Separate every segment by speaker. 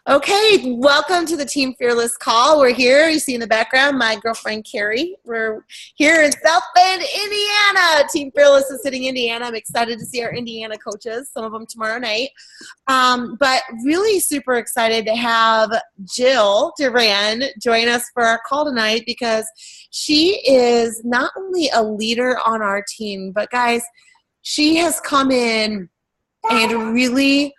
Speaker 1: Okay, welcome to the Team Fearless call. We're here. You see in the background my girlfriend Carrie. We're here in South Bend, Indiana. Team Fearless is sitting in Indiana. I'm excited to see our Indiana coaches, some of them tomorrow night. But really super excited to have Jill Duran join us for our call tonight because she is not only a leader on our team, but guys, she has come in and really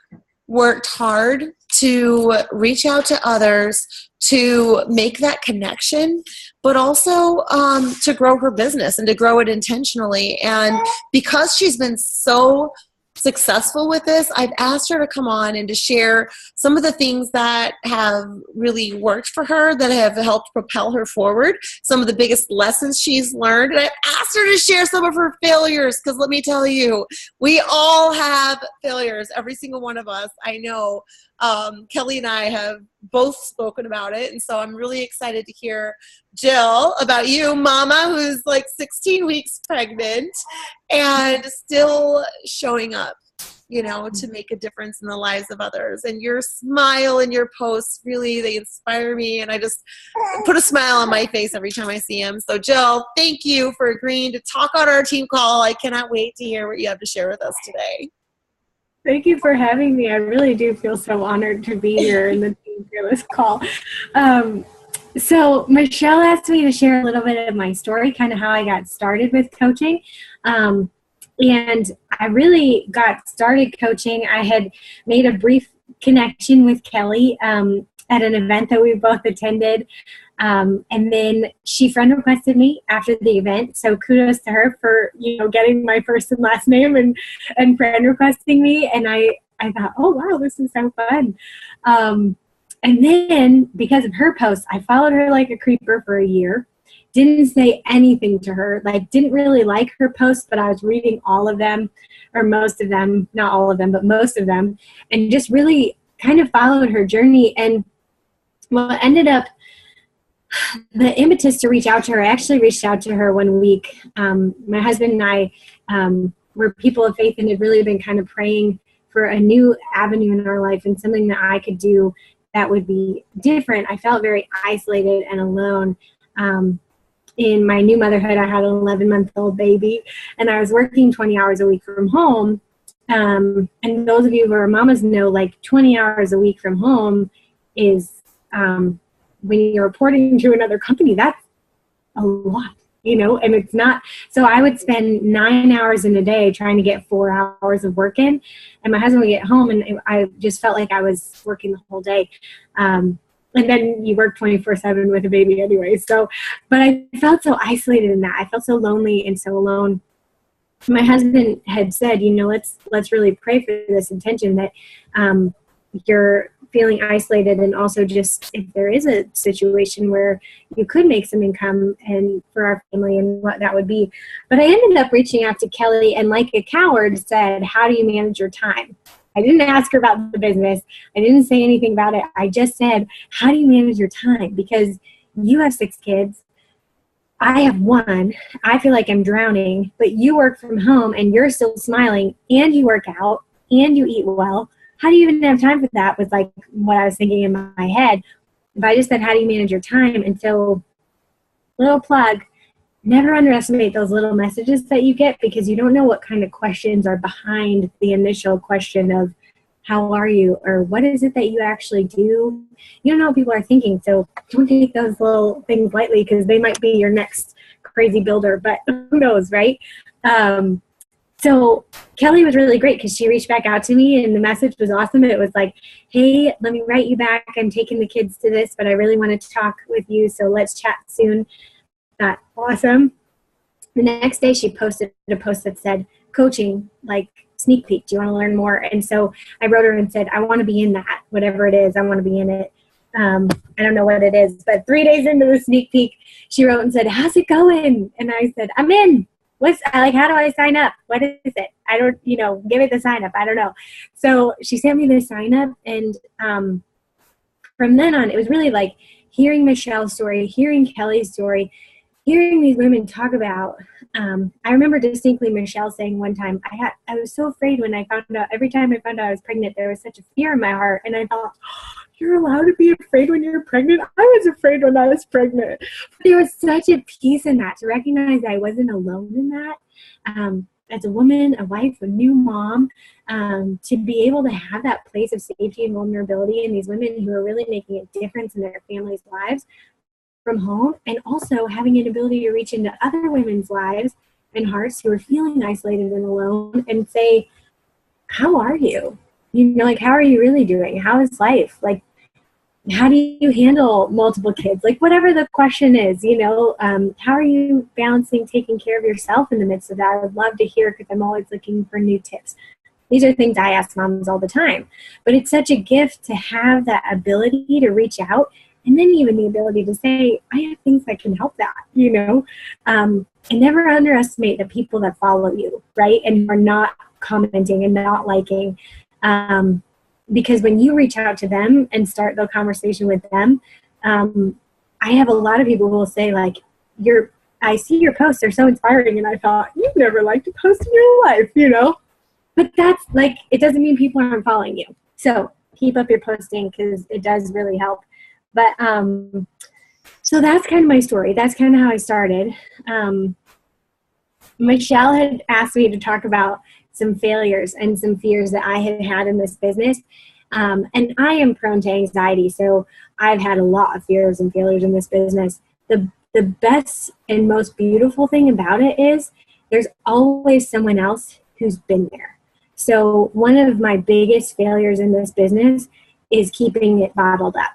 Speaker 1: worked hard to reach out to others, to make that connection, but also to grow her business and to grow it intentionally. And because she's been so successful with this, I've asked her to come on and to share some of the things that have really worked for her, that have helped propel her forward, some of the biggest lessons she's learned. And I've asked her to share some of her failures, because let me tell you, we all have failures, every single one of us. I know Kelly and I have both spoken about it, and so I'm really excited to hear, Jill, about you, mama, who's like 16 weeks pregnant and still showing up, to make a difference in the lives of others. And your smile and your posts, really, they inspire me, and I just put a smile on my face every time I see them. So Jill, thank you for agreeing to talk on our team call. I cannot wait to hear what you have to share with us today.
Speaker 2: Thank you for having me. I really do feel so honored to be here in the Team Fearless call. So Michelle asked me to share a little bit of my story, kind of how I got started with coaching. And I really got started coaching. I had made a brief connection with Kelly at an event that we both attended. And then she friend requested me after the event. So kudos to her for, getting my first and last name and friend requesting me. And I thought, oh, wow, this is so fun. And then because of her post, I followed her like a creeper for a year. Didn't say anything to her, didn't really like her posts, but I was reading all of them, or most of them, not all of them, but most of them, and just really kind of followed her journey. And what ended up, the impetus to reach out to her, I actually reached out to her one week. My husband and I were people of faith and had really been kind of praying for a new avenue in our life and something that I could do that would be different. I felt very isolated and alone. In my new motherhood, I had an 11-month-old baby, and I was working 20 hours a week from home. And those of you who are mamas know, 20 hours a week from home is, when you're reporting to another company, that's a lot, and it's not. So I would spend 9 hours in a day trying to get 4 hours of work in, and my husband would get home, and I just felt like I was working the whole day. And then you work 24/7 with a baby anyway. So, but I felt so isolated in that. I felt so lonely and so alone. My husband had said, let's really pray for this intention that you're feeling isolated, and also just if there is a situation where you could make some income and for our family and what that would be. But I ended up reaching out to Kelly and, like a coward, said, how do you manage your time? I didn't ask her about the business. I didn't say anything about it. I just said, how do you manage your time? Because you have 6 kids. I have 1. I feel like I'm drowning, but you work from home and you're still smiling and you work out and you eat well. How do you even have time for that? Was what I was thinking in my head. If I just said, how do you manage your time? And so, little plug, never underestimate those little messages that you get, because you don't know what kind of questions are behind the initial question of how are you, or what is it that you actually do. You don't know what people are thinking, so don't take those little things lightly, because they might be your next crazy builder, but who knows, right? So Kelly was really great because she reached back out to me, and the message was awesome. It was like, hey, let me write you back. I'm taking the kids to this, but I really want to talk with you, so let's chat soon. That awesome. The next day she posted a post that said, coaching, sneak peek, do you want to learn more? And so I wrote her and said, I want to be in that, whatever it is, I want to be in it. I don't know what it is, but 3 days into the sneak peek, she wrote and said, how's it going? And I said, I'm in. How do I sign up? What is it? I don't, give it the sign up. I don't know. So she sent me the sign up, and from then on, it was really hearing Michelle's story, hearing Kelly's story, hearing these women talk about, I remember distinctly Michelle saying one time, I was so afraid when I found out, every time I found out I was pregnant, there was such a fear in my heart. And I thought, you're allowed to be afraid when you're pregnant. I was afraid when I was pregnant. But there was such a peace in that, to recognize I wasn't alone in that. As a woman, a wife, a new mom, to be able to have that place of safety and vulnerability in these women who are really making a difference in their families' lives from home, and also having an ability to reach into other women's lives and hearts who are feeling isolated and alone and say, how are you? You know, like, how are you really doing? How is life? Like, how do you handle multiple kids? Like, whatever the question is, you know, how are you balancing taking care of yourself in the midst of that? I would love to hear, because I'm always looking for new tips. These are things I ask moms all the time. But it's such a gift to have that ability to reach out, and then even the ability to say, I have things that can help that, you know. And never underestimate the people that follow you, right? And are not commenting and not liking. Because when you reach out to them and start the conversation with them, I have a lot of people who will say, like, I see your posts, they're so inspiring, and I thought, you've never liked a post in your life, you know? But that's, like, it doesn't mean people aren't following you. So keep up your posting, because it does really help. But so that's kind of my story. That's kind of how I started. Michelle had asked me to talk about some failures and some fears that I had had in this business. And I am prone to anxiety, so I've had a lot of fears and failures in this business. The best and most beautiful thing about it is there's always someone else who's been there. So one of my biggest failures in this business is keeping it bottled up.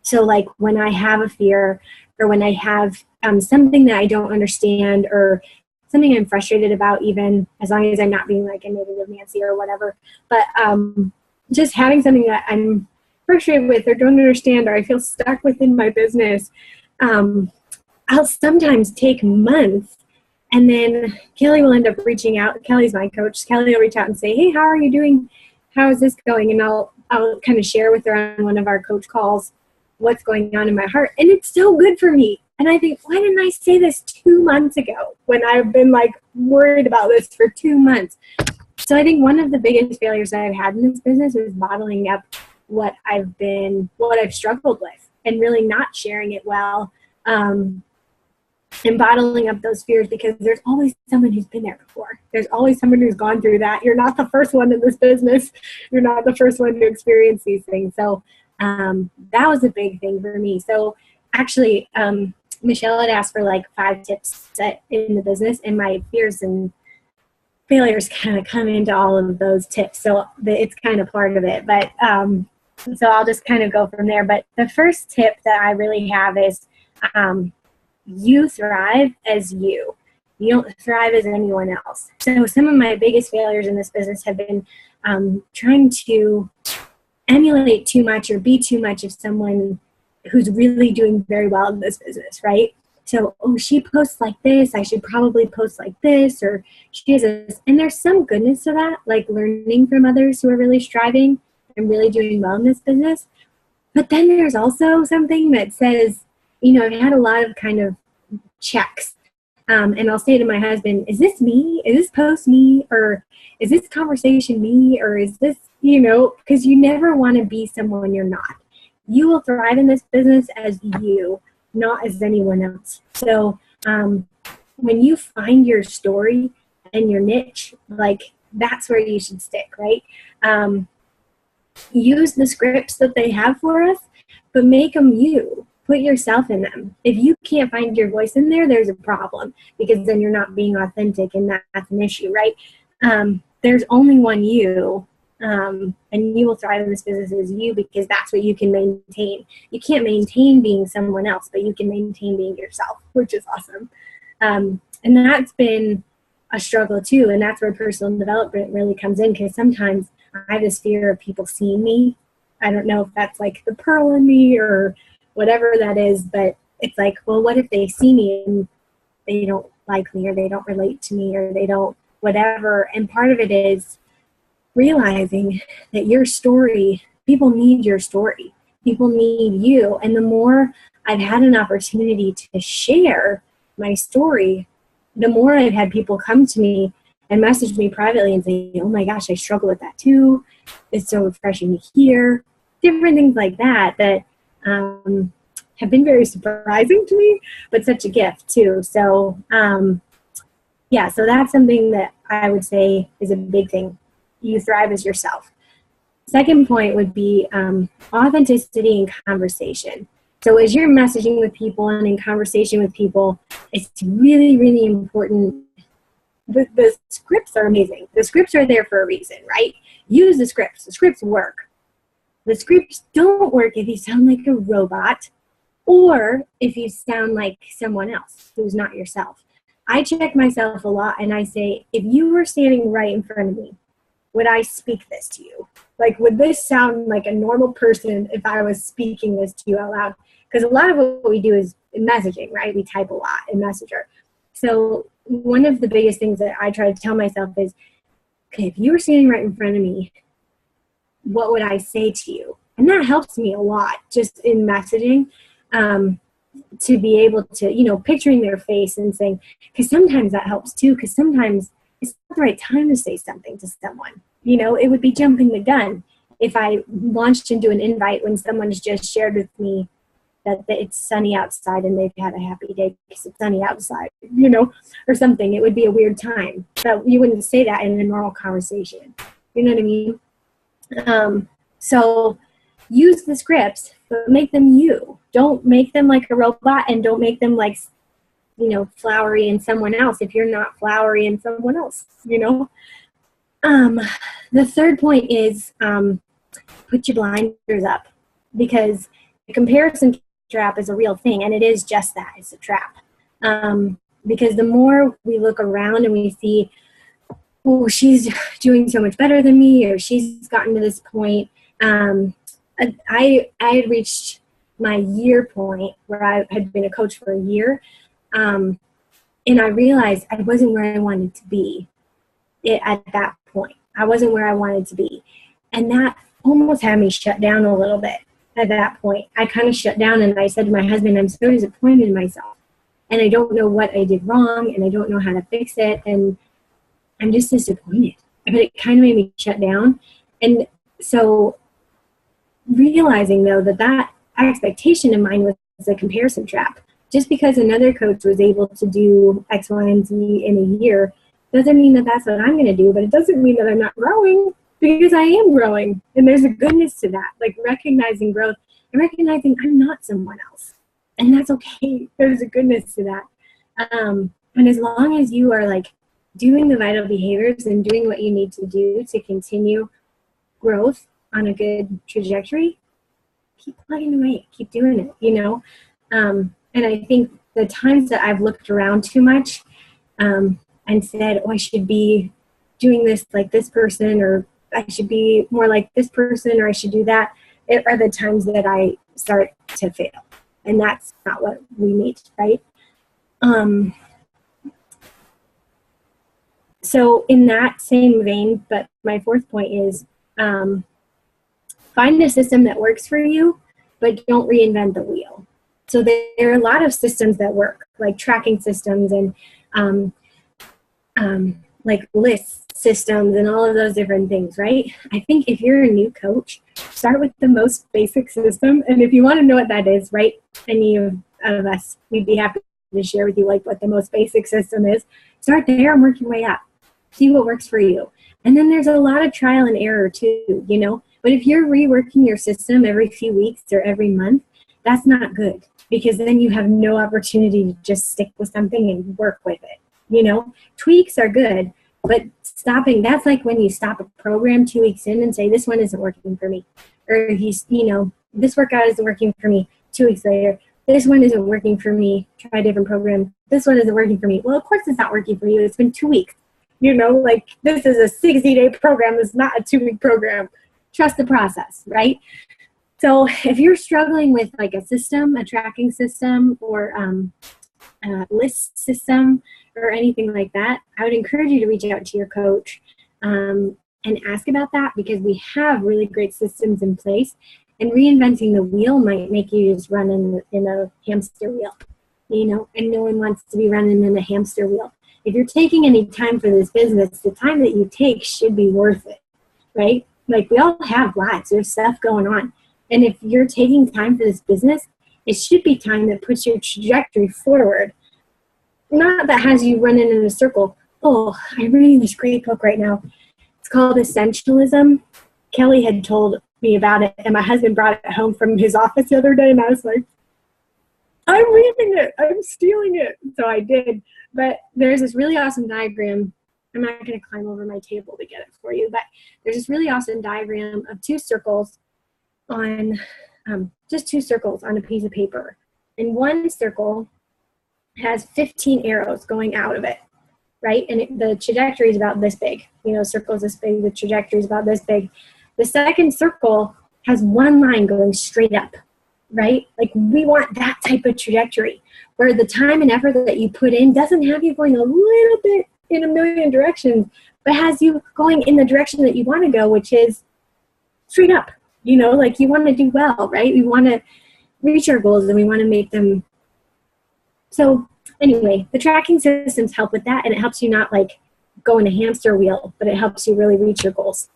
Speaker 2: So, like, when I have a fear, or when I have something that I don't understand, or something I'm frustrated about, even, as long as I'm not being like a negative Nancy or whatever, but just having something that I'm frustrated with or don't understand, or I feel stuck within my business, I'll sometimes take months, and then Kelly will end up reaching out. Kelly's my coach. Kelly will reach out and say, hey, how are you doing? How is this going? And I'll kind of share with her on one of our coach calls what's going on in my heart. And it's so good for me. And I think, why didn't I say this 2 months ago, when I've been, like, worried about this for 2 months? So I think one of the biggest failures that I've had in this business is bottling up what I've struggled with, and really not sharing it well, and bottling up those fears, because there's always someone who's been there before. There's always someone who's gone through that. You're not the first one in this business. You're not the first one to experience these things. So that was a big thing for me. So actually, Michelle had asked for like 5 tips in the business, and my fears and failures kind of come into all of those tips. So it's kind of part of it. But so I'll just kind of go from there. But the first tip that I really have is you thrive as you. You don't thrive as anyone else. So some of my biggest failures in this business have been trying to emulate too much or be too much of someone who's really doing very well in this business, right? So, oh, she posts like this, I should probably post like this, or she has this. And there's some goodness to that, like learning from others who are really striving and really doing well in this business. But then there's also something that says, you know, I've had a lot of kind of checks. And I'll say to my husband, is this me? Is this post me? Or is this conversation me? Or is this, you know, because you never want to be someone you're not. You will thrive in this business as you, not as anyone else. So when you find your story and your niche, like, that's where you should stick, right? Use the scripts that they have for us, but make them you. Put yourself in them. If you can't find your voice in there, there's a problem, because then you're not being authentic, and that's an issue, right? There's only one you, and you will thrive in this business as you, because that's what you can maintain. You can't maintain being someone else, but you can maintain being yourself, which is awesome. And that's been a struggle too, and that's where personal development really comes in, because sometimes I have this fear of people seeing me. I don't know if that's like the pearl in me or whatever that is, but it's like, well, what if they see me and they don't like me, or they don't relate to me, or they don't whatever. And part of it is realizing that your story, people need your story. People need you. And the more I've had an opportunity to share my story, the more I've had people come to me and message me privately and say, oh my gosh, I struggle with that too. It's so refreshing to hear. different things like that have been very surprising to me, but such a gift too. So yeah, so that's something that I would say is a big thing. You thrive as yourself. Second point would be authenticity in conversation. So as you're messaging with people and in conversation with people, it's really, really important. The scripts are amazing. The scripts are there for a reason, right? Use the scripts. The scripts work. The scripts don't work if you sound like a robot or if you sound like someone else who's not yourself. I check myself a lot and I say, if you were standing right in front of me, would I speak this to you? Like, would this sound like a normal person if I was speaking this to you out loud? Because a lot of what we do is messaging, right? We type a lot in Messenger. So one of the biggest things that I try to tell myself is, okay, if you were standing right in front of me, what would I say to you? And that helps me a lot just in messaging, to be able to, picturing their face and saying, because sometimes that helps too, because sometimes it's not the right time to say something to someone. It would be jumping the gun if I launched into an invite when someone's just shared with me that it's sunny outside and they've had a happy day because it's sunny outside, or something. It would be a weird time. So you wouldn't say that in a normal conversation. You know what I mean? So use the scripts, but make them you. Don't make them like a robot, and don't make them like, flowery in someone else if you're not flowery in someone else, The third point is put your blinders up, because the comparison trap is a real thing, and it is just that. It's a trap. Because the more we look around and we see, oh, she's doing so much better than me, or she's gotten to this point. I had reached my year point where I had been a coach for a year, and I realized I wasn't where I wanted to be at that point. I wasn't where I wanted to be. And that almost had me shut down a little bit at that point. I kind of shut down, and I said to my husband, I'm so disappointed in myself. And I don't know what I did wrong, and I don't know how to fix it. And I'm just disappointed. But it kind of made me shut down. And so realizing, though, that expectation of mine was a comparison trap. Just because another coach was able to do X, Y, and Z in a year doesn't mean that that's what I'm going to do, but it doesn't mean that I'm not growing, because I am growing. And there's a goodness to that, like recognizing growth and recognizing I'm not someone else. And that's okay. There's a goodness to that. And as long as you are like doing the vital behaviors and doing what you need to do to continue growth on a good trajectory, keep plugging away, keep doing it, And I think the times that I've looked around too much and said, oh, I should be doing this like this person, or I should be more like this person, or I should do that, it are the times that I start to fail. And that's not what we need, right? So in that same vein, but my fourth point is find a system that works for you, but don't reinvent the wheel. So there are a lot of systems that work, like tracking systems and like list systems and all of those different things, right? I think if you're a new coach, start with the most basic system. And if you want to know what that is, right, any of us, we'd be happy to share with you like what the most basic system is. Start there and work your way up. See what works for you. And then there's a lot of trial and error too, But if you're reworking your system every few weeks or every month, that's not good, because then you have no opportunity to just stick with something and work with it. Tweaks are good, but stopping, that's like when you stop a program 2 weeks in and say, this one isn't working for me. Or this workout isn't working for me. 2 weeks later, this one isn't working for me. Try a different program. This one isn't working for me. Well, of course it's not working for you. It's been 2 weeks. Like this is a 60-day program. It's not a 2-week program. Trust the process, right? So if you're struggling with like a system, a tracking system, or a list system, or anything like that, I would encourage you to reach out to your coach and ask about that, because we have really great systems in place, and reinventing the wheel might make you just run in a hamster wheel, and no one wants to be running in a hamster wheel. If you're taking any time for this business, the time that you take should be worth it, right? Like we all have lives, there's stuff going on. And if you're taking time for this business, it should be time that puts your trajectory forward. Not that has you running in a circle. Oh, I'm reading this great book right now. It's called Essentialism. Kelly had told me about it, and my husband brought it home from his office the other day, and I was like, I'm reading it. I'm stealing it. So I did. But there's this really awesome diagram. I'm not going to climb over my table to get it for you, but there's this really awesome diagram of two circles on, just two circles on a piece of paper. And one circle has 15 arrows going out of it, right? And the trajectory is about this big. You know, circles this big, the trajectory is about this big. The second circle has one line going straight up, right? Like we want that type of trajectory where the time and effort that you put in doesn't have you going a little bit in a million directions, but has you going in the direction that you want to go, which is straight up. You know, like you want to do well, right? We want to reach our goals and we want to make them. So anyway, the tracking systems help with that, and it helps you not like go in a hamster wheel, but it helps you really reach your goals.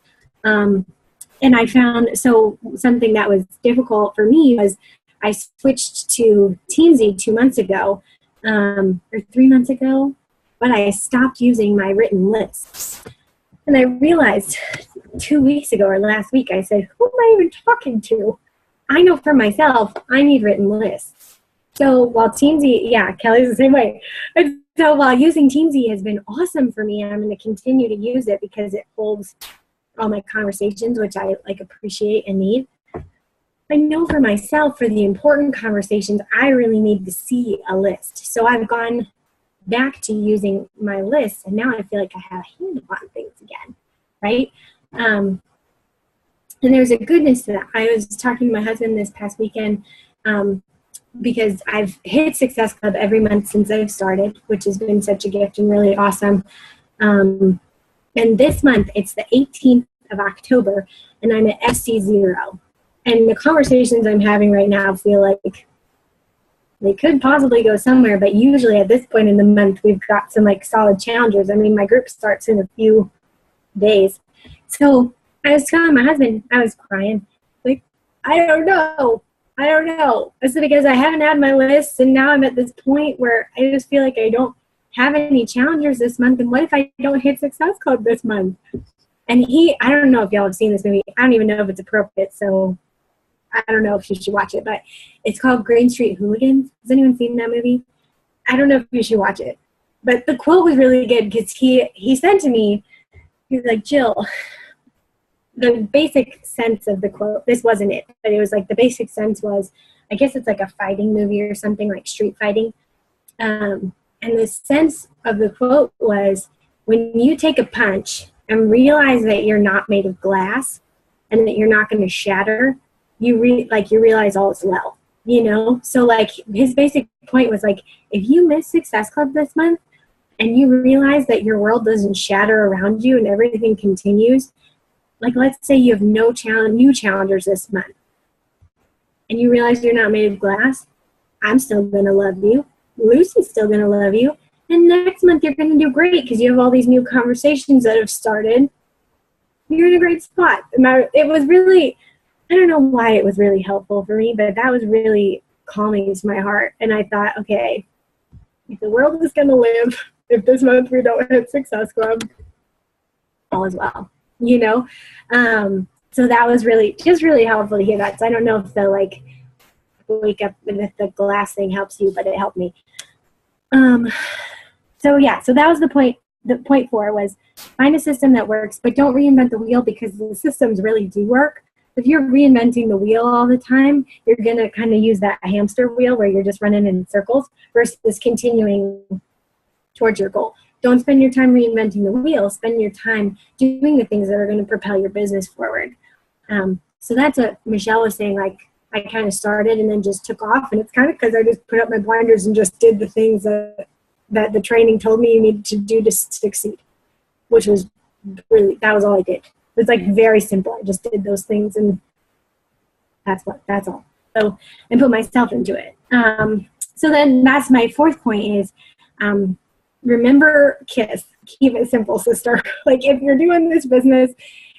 Speaker 2: And I found, so something that was difficult for me was I switched to Teamsy 2 months ago, or 3 months ago, but I stopped using my written lists. And I realized 2 weeks ago or last week, I said, who am I even talking to? I know for myself, I need written lists. So while Teamsy, yeah, Kelly's the same way. And so while using Teamsy has been awesome for me, and I'm going to continue to use it because it holds all my conversations, which I like appreciate and need. I know for myself, for the important conversations, I really need to see a list. So I've gone back to using my list, and now I feel like I have a handle on things again, right? And there's a goodness to that. I was talking to my husband this past weekend because I've hit Success Club every month since I've started, which has been such a gift and really awesome. And this month, it's the 18th of October, and I'm at SC0. And the conversations I'm having right now feel like they could possibly go somewhere, but usually at this point in the month, we've got some like solid challengers. I mean, my group starts in a few days. So I was telling my husband, I was crying, like, I don't know. It's because I haven't had my list, and now I'm at this point where I just feel like I don't have any challengers this month, and what if I don't hit Success Club this month? And I don't know if y'all have seen this movie. I don't even know if it's appropriate, so I don't know if you should watch it, but it's called Green Street Hooligans. Has anyone seen that movie? I don't know if you should watch it. But the quote was really good because he said to me, he's like, Jill, the basic sense of the quote, this wasn't it, but it was like the basic sense was, I guess it's like a fighting movie or something, like street fighting. And the sense of the quote was, when you take a punch and realize that you're not made of glass and that you're not going to shatter, you realize all is well, you know? So like his basic point was like, if you miss Success Club this month and you realize that your world doesn't shatter around you and everything continues, like let's say you have no new challengers this month and you realize you're not made of glass, I'm still going to love you. Lucy's still going to love you. And next month you're going to do great because you have all these new conversations that have started. You're in a great spot. And it was really, I don't know why it was really helpful for me, but that was really calming to my heart. And I thought, okay, if the world is going to live, if this month we don't hit Success Club, all is well, you know? So that was really helpful to hear that. So I don't know if the like wake up and if the glass thing helps you, but it helped me. So that was the point. The point 4 was find a system that works, but don't reinvent the wheel because the systems really do work. If you're reinventing the wheel all the time, you're going to kind of use that hamster wheel where you're just running in circles versus continuing towards your goal. Don't spend your time reinventing the wheel. Spend your time doing the things that are going to propel your business forward. So that's what Michelle was saying, like, I kind of started and then just took off, and it's kind of because I just put up my blinders and just did the things that the training told me you needed to do to succeed, which was really, that was all I did. It was like very simple. I just did those things, and that's all. So, and put myself into it. So then that's my 4th point is, remember KISS. Keep it simple, sister. Like if you're doing this business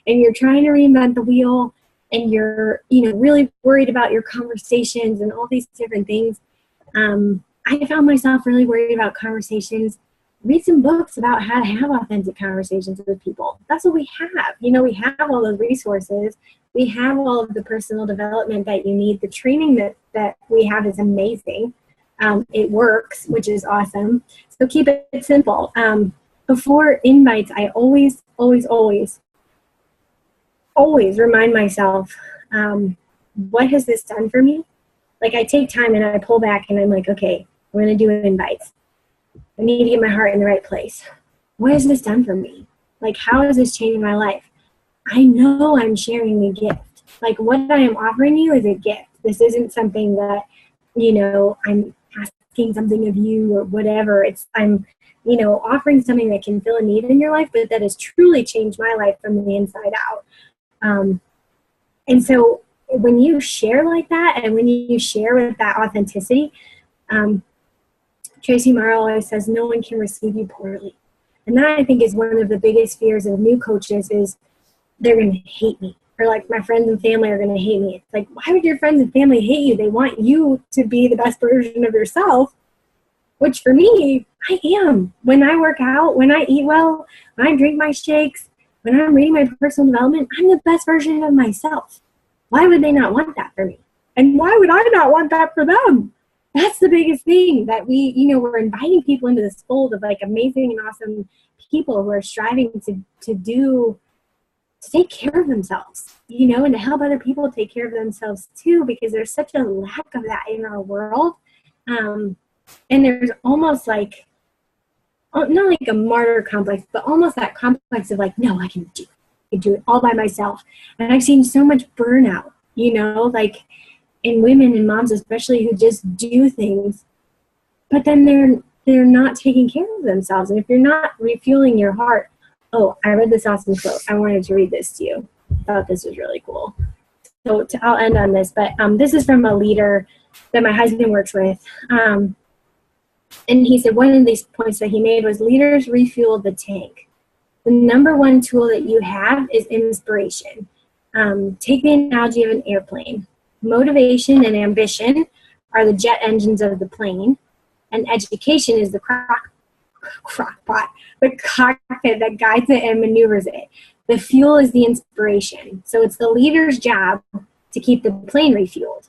Speaker 2: and you're trying to reinvent the wheel and you're, really worried about your conversations and all these different things. I found myself really worried about conversations. Read some books about how to have authentic conversations with people. That's what we have. We have all those resources. We have all of the personal development that you need. The training that we have is amazing. It works, which is awesome. So keep it simple. Before invites, I always remind myself, what has this done for me? Like, I take time and I pull back and I'm like, okay, we're going to do invites. I need to get my heart in the right place. What has this done for me? Like, how has this changed my life? I know I'm sharing a gift. Like, what I am offering you is a gift. This isn't something that, I'm asking something of you or whatever. I'm offering something that can fill a need in your life, but that has truly changed my life from the inside out. And so when you share like that, and when you share with that authenticity, Tracy Morrow always says, no one can receive you poorly. And that, I think, is one of the biggest fears of new coaches, is they're going to hate me. Or like, my friends and family are going to hate me. It's like, why would your friends and family hate you? They want you to be the best version of yourself, which for me, I am. When I work out, when I eat well, when I drink my shakes, when I'm reading my personal development, I'm the best version of myself. Why would they not want that for me? And why would I not want that for them? That's the biggest thing, that we're inviting people into this fold of like amazing and awesome people who are striving to take care of themselves, and to help other people take care of themselves too, because there's such a lack of that in our world. And there's almost like, not like a martyr complex, but almost that complex of like, no, I can do it all by myself. And I've seen so much burnout, like in women and moms especially, who just do things, but then they're not taking care of themselves. And if you're not refueling your heart, oh, I read this awesome quote. I wanted to read this to you. I thought this was really cool. So I'll end on this, but this is from a leader that my husband works with. And he said one of these points that he made was, leaders refuel the tank. The number one tool that you have is inspiration. Take the analogy of an airplane. Motivation and ambition are the jet engines of the plane, and education is the crockpot, the cockpit that guides it and maneuvers it. The fuel is the inspiration. So it's the leader's job to keep the plane refueled.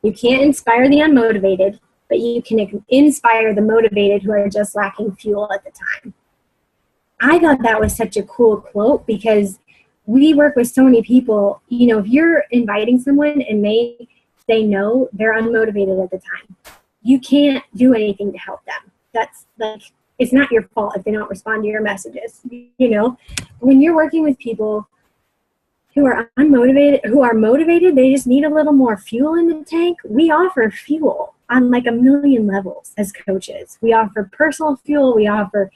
Speaker 2: You can't inspire the unmotivated, but you can inspire the motivated who are just lacking fuel at the time. I thought that was such a cool quote, because we work with so many people. If you're inviting someone and they say no, they're unmotivated at the time, you can't do anything to help them. That's like, it's not your fault if they don't respond to your messages. When you're working with people who are unmotivated, who are motivated, they just need a little more fuel in the tank. We offer fuel on like a million levels as coaches. We offer personal fuel. We offer,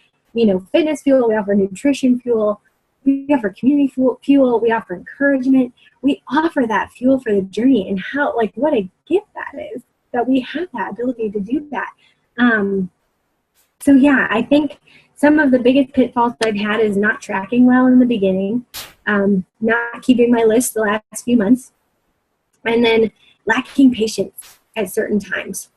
Speaker 2: fitness fuel. We offer nutrition fuel. We offer community fuel. We offer encouragement. We offer that fuel for the journey, and how, like, what a gift that is, that we have that ability to do that. So yeah, I think some of the biggest pitfalls I've had is not tracking well in the beginning, not keeping my list the last few months, and then lacking patience at certain times,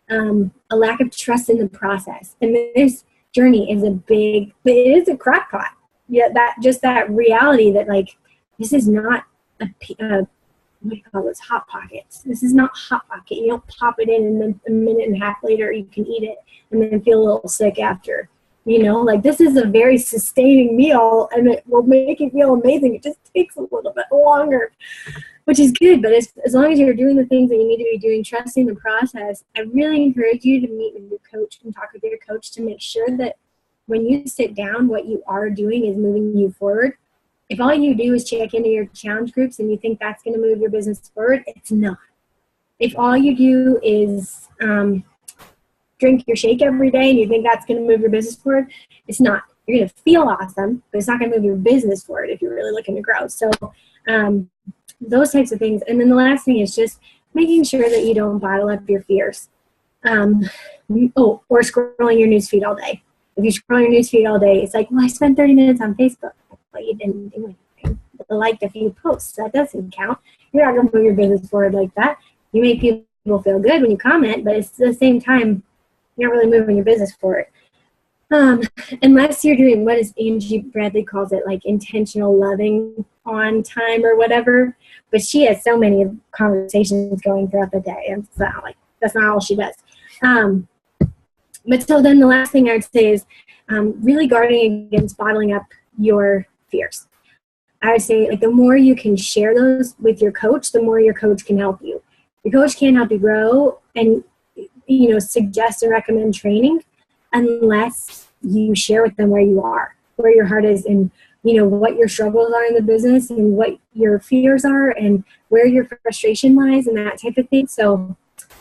Speaker 2: a lack of trust in the process. And this journey is it is a crackpot. Yeah, that reality that, like, this is not what do you call those, Hot Pockets. This is not Hot Pocket. You don't pop it in and then a minute and a half later you can eat it and then feel a little sick after. Like, this is a very sustaining meal, and it will make you feel amazing. It just takes a little bit longer, which is good. But as long as you're doing the things that you need to be doing, trusting the process, I really encourage you to meet with your coach and talk with your coach to make sure that when you sit down, what you are doing is moving you forward. If all you do is check into your challenge groups and you think that's going to move your business forward, it's not. If all you do is drink your shake every day and you think that's going to move your business forward, it's not. You're going to feel awesome, but it's not going to move your business forward if you're really looking to grow. So those types of things. And then the last thing is just making sure that you don't bottle up your fears. Or scrolling your newsfeed all day. If you scroll your newsfeed all day, it's like, well, I spent 30 minutes on Facebook. But you didn't do anything. You liked a few posts. That doesn't count. you're not going to move your business forward like that. You make people feel good when you comment, but it's at the same time, you're not really moving your business forward. Unless you're doing what is Angie Bradley calls it, like intentional loving on time or whatever. But she has so many conversations going throughout the day, and so that's not all she does. But so then the last thing I would say is really guarding against bottling up your fears. I would say like the more you can share those with your coach, the more your coach can help you. Your coach can't help you grow and suggest and recommend training unless you share with them where you are, where your heart is, and what your struggles are in the business and what your fears are and where your frustration lies and that type of thing. So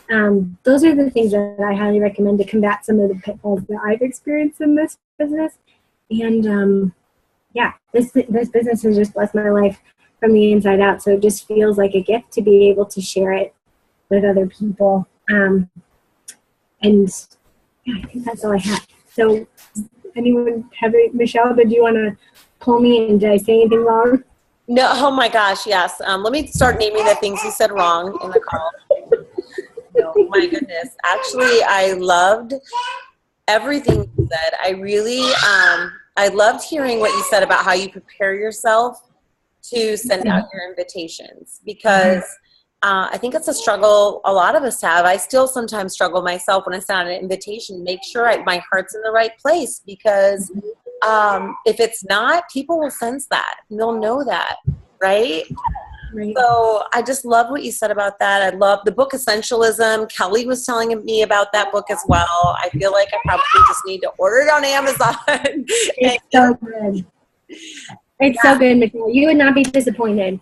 Speaker 2: those are the things that I highly recommend to combat some of the pitfalls that I've experienced in this business. And this business has just blessed my life from the inside out. So it just feels like a gift to be able to share it with other people. I think that's all I have. So anyone have it? Michelle, did you want to pull me and did I say anything wrong?
Speaker 1: No, oh my gosh, yes. Let me start naming the things you said wrong in the call. Oh my goodness. Actually, I loved everything you said. I really, I loved hearing what you said about how you prepare yourself to send out your invitations, because I think it's a struggle a lot of us have. I still sometimes struggle myself when I send out an invitation, make sure my heart's in the right place, because if it's not, people will sense that and they'll know that, right? So I just love what you said about that. I love the book Essentialism. Kelly was telling me about that book as well. I feel like I probably just need to order it on Amazon.
Speaker 2: It's so good. It's so good, Michelle. You would not be disappointed.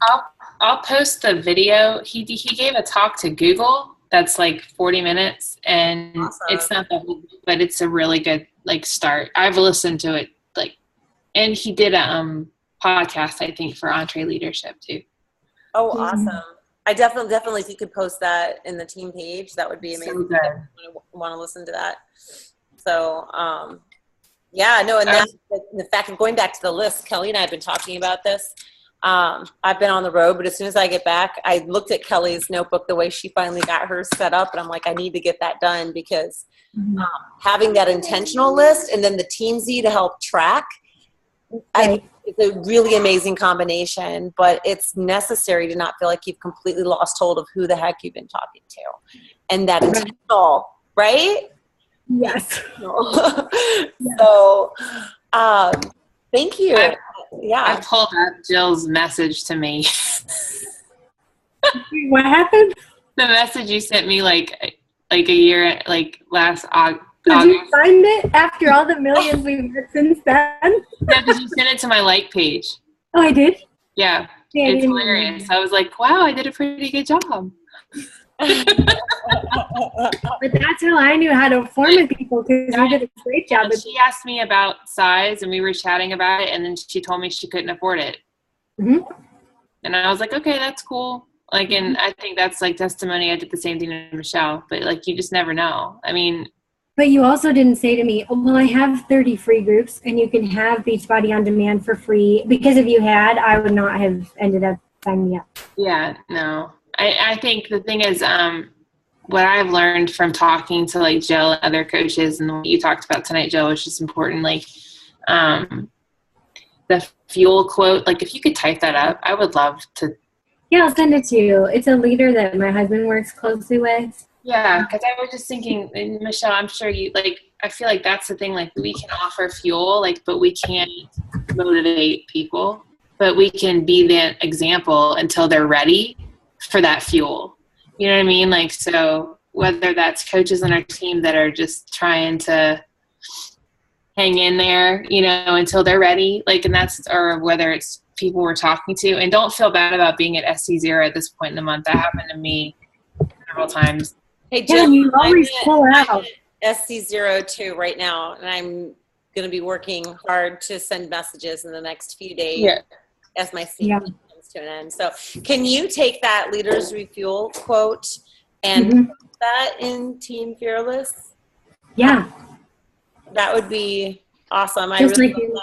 Speaker 3: I'll post the video. He gave a talk to Google that's like 40 minutes, and It's not the whole book, but it's a really good start. I've listened to it and he did a podcast, I think, for EntreLeadership too.
Speaker 1: Oh, awesome. I definitely, if you could post that in the team page, that would be amazing. So I want to listen to that. So, and that's the fact of going back to the list, Kelly and I have been talking about this. I've been on the road, but as soon as I get back, I looked at Kelly's notebook, the way she finally got hers set up, and I'm like, I need to get that done, because having that intentional list and then the Teamsy to help track, it's a really amazing combination, but it's necessary to not feel like you've completely lost hold of who the heck you've been talking to. And that intentional, right?
Speaker 2: Yes.
Speaker 1: So, thank you.
Speaker 3: I pulled up Jill's message to me.
Speaker 2: What happened?
Speaker 3: The message you sent me like a year, last August.
Speaker 2: Did you find it after all the millions we've met since then?
Speaker 3: Yeah, because you sent it to my page.
Speaker 2: Oh, I did?
Speaker 3: Yeah. It's hilarious. I was like, wow, I did a pretty good job.
Speaker 2: But that's how I knew how to form with people, because you did a great job.
Speaker 3: Yeah, she asked me about size, and we were chatting about it, and then she told me she couldn't afford it. And I was like, okay, that's cool. And I think that's testimony. I did the same thing to Michelle, but you just never know. I mean,
Speaker 2: but you also didn't say to me, oh, well, I have 30 free groups and you can have Beachbody on Demand for free, because if you had, I would not have ended up signing up. Yeah,
Speaker 3: no. I think the thing is, what I've learned from talking to Jill and other coaches, and what you talked about tonight, Jill, was just important. The fuel quote, if you could type that up, I would love to.
Speaker 2: Yeah, I'll send it to you. It's a leader that my husband works closely with.
Speaker 3: Yeah, because I was just thinking, and Michelle, I'm sure you, I feel like that's the thing, we can offer fuel, but we can't motivate people, but we can be the example until they're ready for that fuel. You know what I mean? So whether that's coaches on our team that are just trying to hang in there, until they're ready, and or whether it's people we're talking to, and don't feel bad about being at SC0 at this point in the month. That happened to me several times.
Speaker 1: Hey, Jill,
Speaker 2: you always pull out.
Speaker 1: SC0 too right now, and I'm going to be working hard to send messages in the next few days as my season comes to an end. So can you take that Leaders Refuel quote and put that in Team Fearless?
Speaker 2: Yeah.
Speaker 1: That would be awesome.
Speaker 2: Just
Speaker 1: I really love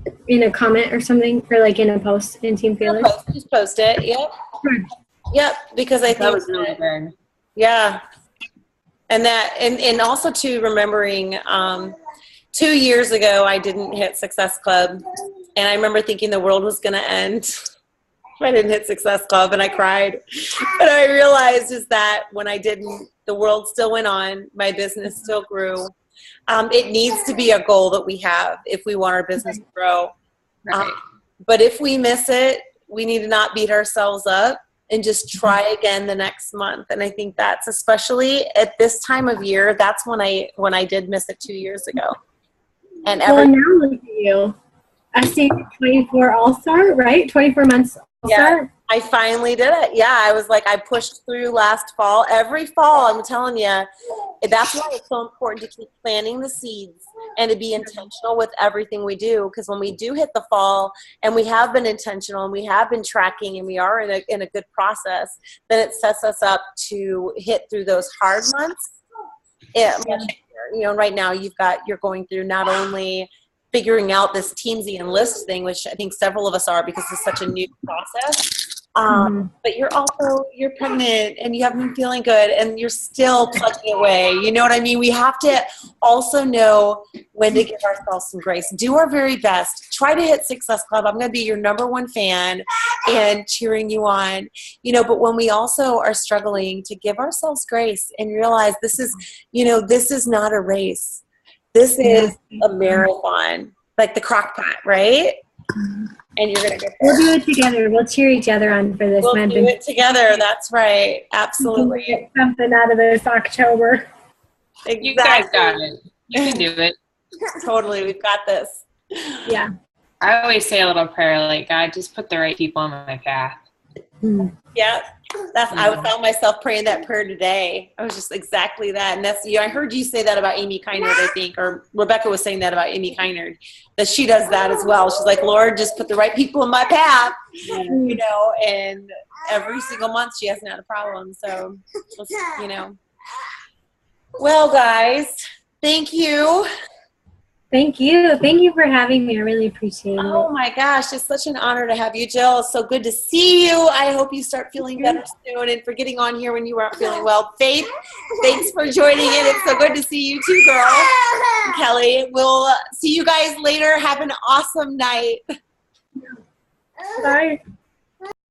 Speaker 1: that.
Speaker 2: In a comment or something, or in a post in Team Fearless?
Speaker 1: Just post it, yep. Yep, because I
Speaker 3: That
Speaker 1: think
Speaker 3: was really good.
Speaker 1: yeah. And that, and also too, remembering 2 years ago, I didn't hit Success Club. And I remember thinking the world was going to end if I didn't hit Success Club, and I cried. But I realized is that when I didn't, the world still went on. My business still grew. It needs to be a goal that we have if we want our business to grow.
Speaker 3: Right.
Speaker 1: But if we miss it, we need to not beat ourselves up and just try again the next month. And I think that's, especially at this time of year, that's when I did miss it 2 years ago. And
Speaker 2: Well, now look at you. I see 24 All-Star, right? 24 months All-Star.
Speaker 1: Yeah, I finally did it. Yeah, I was like, I pushed through last fall. Every fall, I'm telling you, that's why it's so important to keep planting the seeds and to be intentional with everything we do. Because when we do hit the fall and we have been intentional and we have been tracking and we are in a good process, then it sets us up to hit through those hard months. You know, right now you're going through not only figuring out this Teamsy Enlist thing, which I think several of us are because it's such a new process. But you're pregnant and you haven't been feeling good and you're still plugging away. You know what I mean? We have to also know when to give ourselves some grace. Do our very best. Try to hit Success Club. I'm going to be your #1 fan and cheering you on. You know, but when we also are struggling, to give ourselves grace and realize this is not a race. This is a marathon, like the crock pot, right? And you're going to get there.
Speaker 2: We'll do it together. We'll cheer each other on for this.
Speaker 1: We'll do it together. That's right. Absolutely.
Speaker 2: Get something out of this October.
Speaker 1: Exactly.
Speaker 3: You guys got it. You can do it.
Speaker 1: Totally. We've got this.
Speaker 2: Yeah.
Speaker 3: I always say a little prayer like, God, just put the right people on my path.
Speaker 1: Yeah. I found myself praying that prayer today. I was just exactly that. And that's, I heard you say that about Amy Kynard, I think, or Rebecca was saying that about Amy Kynard, that she does that as well. She's like, Lord, just put the right people in my path, you know, and every single month she hasn't had a problem. So, you know. Well, guys, thank you.
Speaker 2: Thank you. Thank you for having me. I really appreciate it.
Speaker 1: Oh my gosh, it's such an honor to have you, Jill. It's so good to see you. I hope you start feeling better soon, and for getting on here when you weren't feeling well. Faith, thanks for joining in. It's so good to see you too, girl. Kelly, we'll see you guys later. Have an awesome night.
Speaker 2: Bye.